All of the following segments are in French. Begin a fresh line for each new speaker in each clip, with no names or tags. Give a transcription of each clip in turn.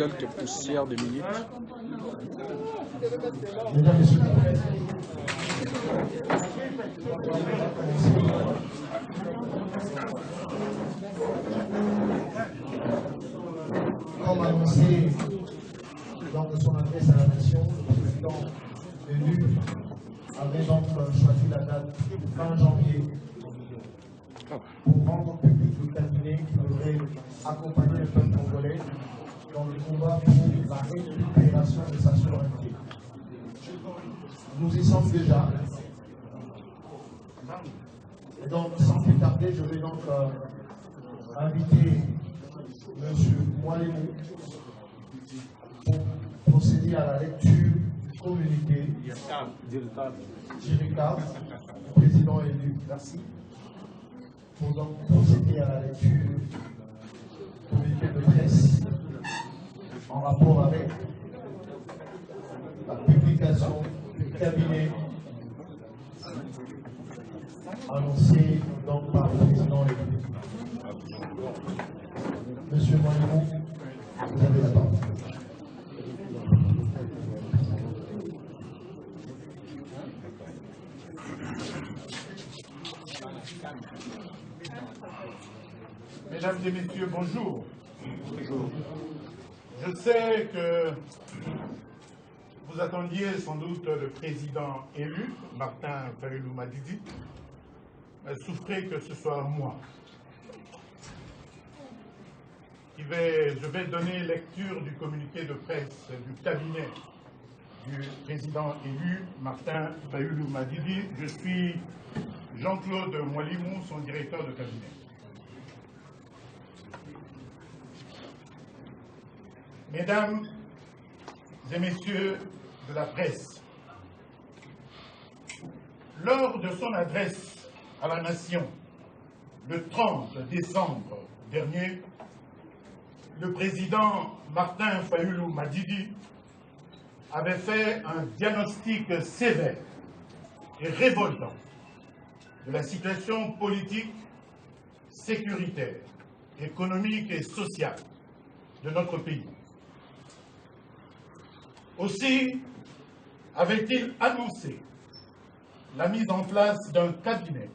quelques poussières de minutes.
Mesdames et messieurs, comme annoncé lors de son adresse à la nation, le président élu avait donc choisi la date du 20 janvier pour rendre public le cabinet qui devrait accompagner le peuple congolais dans le combat pour la récupération de sa souveraineté. Nous y sommes déjà. Et donc, sans plus tarder, je vais donc inviter M. Mwalemou pour procéder à la lecture du communiqué d'IRICA, président élu. Merci. Pour donc procéder à la lecture du communiqué de presse en rapport avec la publication du cabinet annoncé donc par le président élu. Monsieur Mwalemou, vous avez la parole.
Mesdames et messieurs, bonjour. Bonjour. Je sais que vous attendiez sans doute le président élu, Martin Fayulu Madidi. Souffrez que ce soit moi. Je vais donner lecture du communiqué de presse du cabinet du président élu, Martin Fayulu Madidi. Je suis Jean-Claude Mwalemou, son directeur de cabinet. Mesdames et messieurs de la presse, lors de son adresse à la nation le 30 décembre dernier, le président Martin Fayulu Madidi avait fait un diagnostic sévère et révoltant de la situation politique, sécuritaire, économique et sociale de notre pays. Aussi avait-il annoncé la mise en place d'un cabinet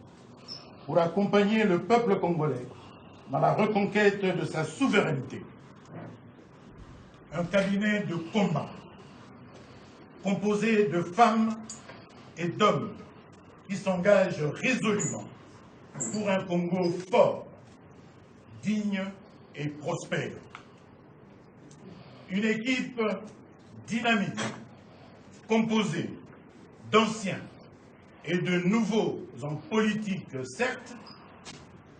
pour accompagner le peuple congolais dans la reconquête de sa souveraineté. Un cabinet de combat composé de femmes et d'hommes qui s'engagent résolument pour un Congo fort, digne et prospère. Une équipe dynamique, composée d'anciens et de nouveaux en politique, certes,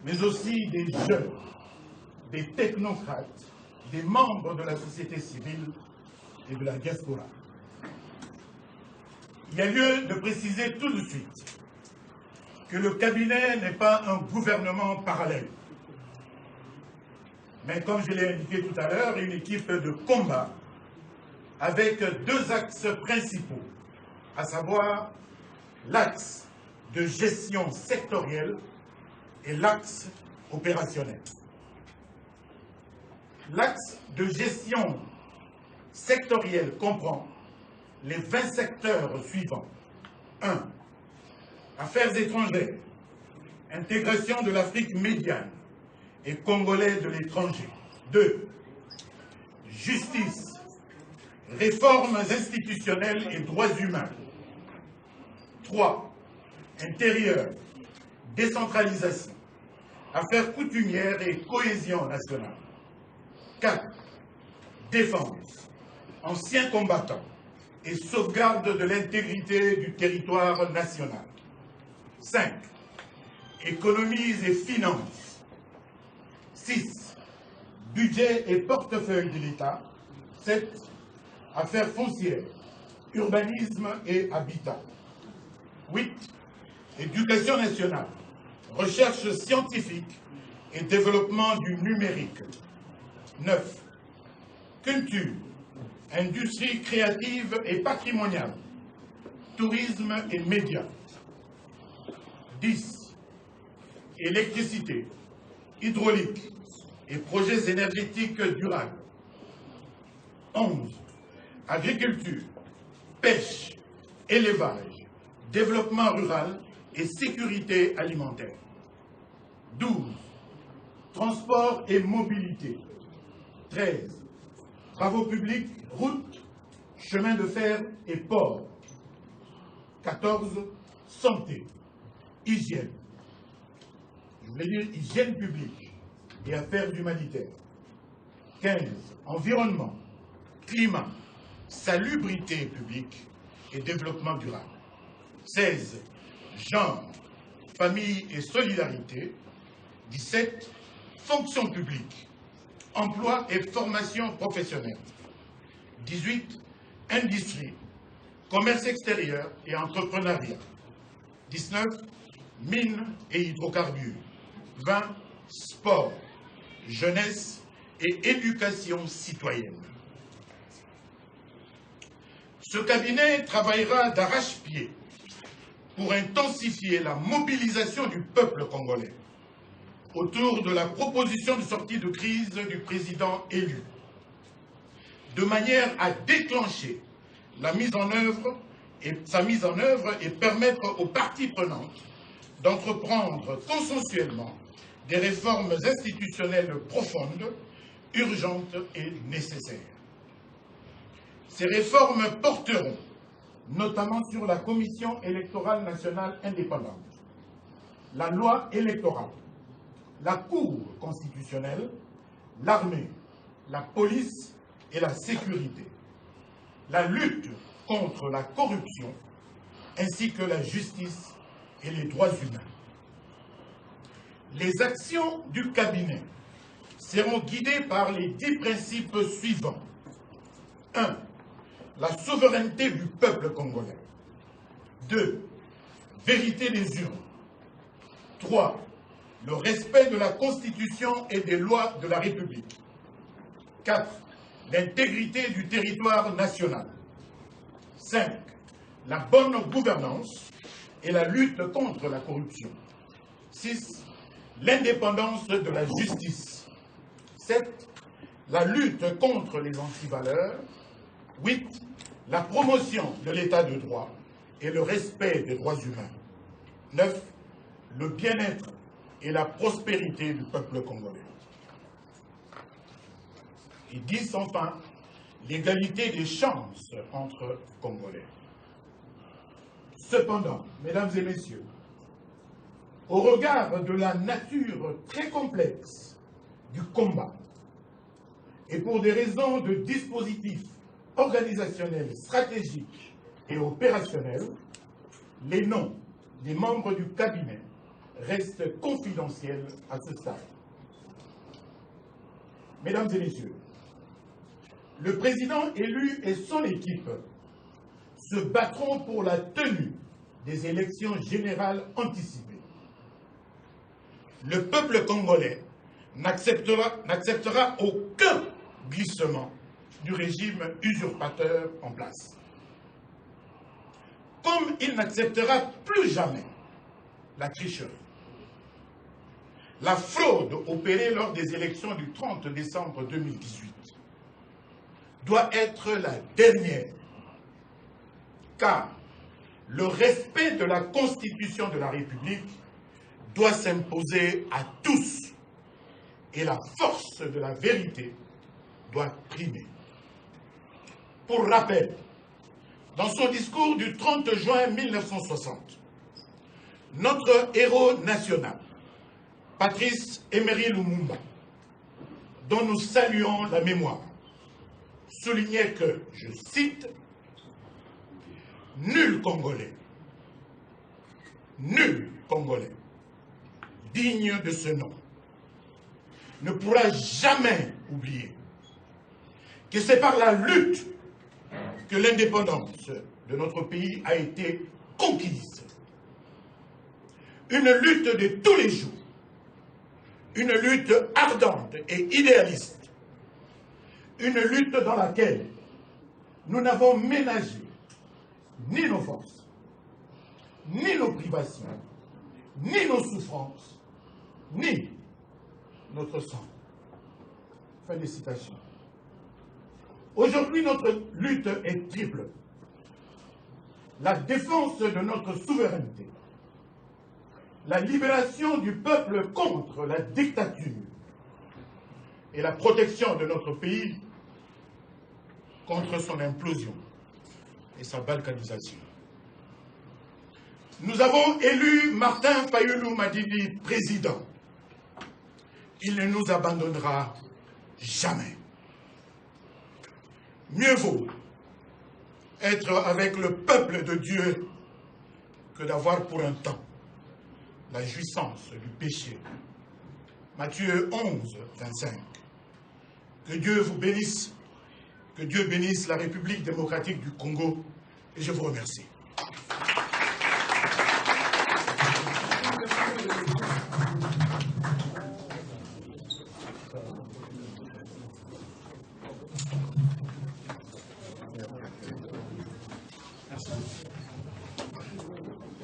mais aussi des jeunes, des technocrates, des membres de la société civile et de la diaspora. Il y a lieu de préciser tout de suite que le cabinet n'est pas un gouvernement parallèle, mais comme je l'ai indiqué tout à l'heure, une équipe de combat avec deux axes principaux, à savoir l'axe de gestion sectorielle et l'axe opérationnel. L'axe de gestion sectorielle comprend les 20 secteurs suivants. 1. Affaires étrangères, intégration de l'Afrique médiane et congolais de l'étranger. 2. Justice, réformes institutionnelles et droits humains. 3. Intérieur, décentralisation, affaires coutumières et cohésion nationale. 4. Défense, anciens combattants et sauvegarde de l'intégrité du territoire national. 5. Économies et finances. 6. Budget et portefeuille de l'État. 7. Affaires foncières, urbanisme et habitat. 8. Éducation nationale, recherche scientifique et développement du numérique. 9. Culture, industrie créative et patrimoniale, tourisme et médias. 10. Électricité, hydraulique et projets énergétiques durables. 11. Agriculture, pêche, élevage, développement rural et sécurité alimentaire. 12. Transport et mobilité. 13. Travaux publics, routes, chemins de fer et ports. 14. Santé, hygiène. Je voulais dire hygiène publique et affaires humanitaires. 15. Environnement, climat, salubrité publique et développement durable. 16. Genre, famille et solidarité. 17. Fonction publique, emploi et formation professionnelle. 18. Industrie, commerce extérieur et entrepreneuriat. 19. Mines et hydrocarbures. 20. Sport, jeunesse et éducation citoyenne. Ce cabinet travaillera d'arrache-pied pour intensifier la mobilisation du peuple congolais autour de la proposition de sortie de crise du président élu, de manière à déclencher sa mise en œuvre et permettre aux parties prenantes d'entreprendre consensuellement des réformes institutionnelles profondes, urgentes et nécessaires. Ces réformes porteront notamment sur la Commission électorale nationale indépendante, la loi électorale, la Cour constitutionnelle, l'armée, la police et la sécurité, la lutte contre la corruption, ainsi que la justice et les droits humains. Les actions du cabinet seront guidées par les 10 principes suivants. 1. La souveraineté du peuple congolais. 2. Vérité des urnes. 3. Le respect de la Constitution et des lois de la République. 4. L'intégrité du territoire national. 5. La bonne gouvernance et la lutte contre la corruption. 6. L'indépendance de la justice. 7. La lutte contre les antivaleurs. 8. La promotion de l'état de droit et le respect des droits humains. 9. Le bien-être et la prospérité du peuple congolais. Et 10, enfin, l'égalité des chances entre Congolais. Cependant, mesdames et messieurs, au regard de la nature très complexe du combat, et pour des raisons de dispositifs organisationnels, stratégiques et opérationnels, les noms des membres du cabinet restent confidentiels à ce stade. Mesdames et messieurs, le président élu et son équipe se battront pour la tenue des élections générales anticipées. Le peuple congolais n'acceptera aucun glissement du régime usurpateur en place. Comme il n'acceptera plus jamais la tricherie, la fraude opérée lors des élections du 30 décembre 2018 doit être la dernière, car le respect de la Constitution de la République doit s'imposer à tous et la force de la vérité doit primer. Pour rappel, dans son discours du 30 juin 1960, notre héros national, Patrice Emery Lumumba, dont nous saluons la mémoire, soulignait que, je cite, « Nul Congolais digne de ce nom ne pourra jamais oublier que c'est par la lutte que l'indépendance de notre pays a été conquise. Une lutte de tous les jours, une lutte ardente et idéaliste, une lutte dans laquelle nous n'avons ménagé ni nos forces, ni nos privations, ni nos souffrances, ni notre sang. » Fin de citation. Aujourd'hui, notre lutte est triple. La défense de notre souveraineté, la libération du peuple contre la dictature et la protection de notre pays contre son implosion et sa balkanisation. Nous avons élu Martin Fayulu Madidi président. Il ne nous abandonnera jamais. Mieux vaut être avec le peuple de Dieu que d'avoir pour un temps la jouissance du péché. Matthieu 11, 25. Que Dieu vous bénisse, que Dieu bénisse la République démocratique du Congo, et je vous remercie.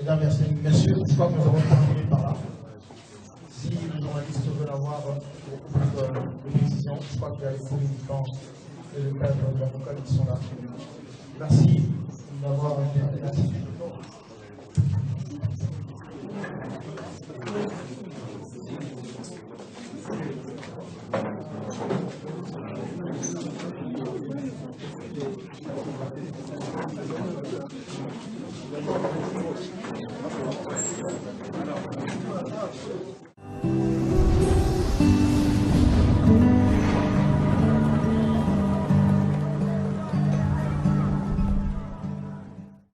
Mesdames, Messieurs, je crois que nous avons terminé par là. Si les journalistes veulent avoir de précisions, je crois qu'il y a les communicants et le cadre de l'avocat qui sont là. Merci d'avoir été merci.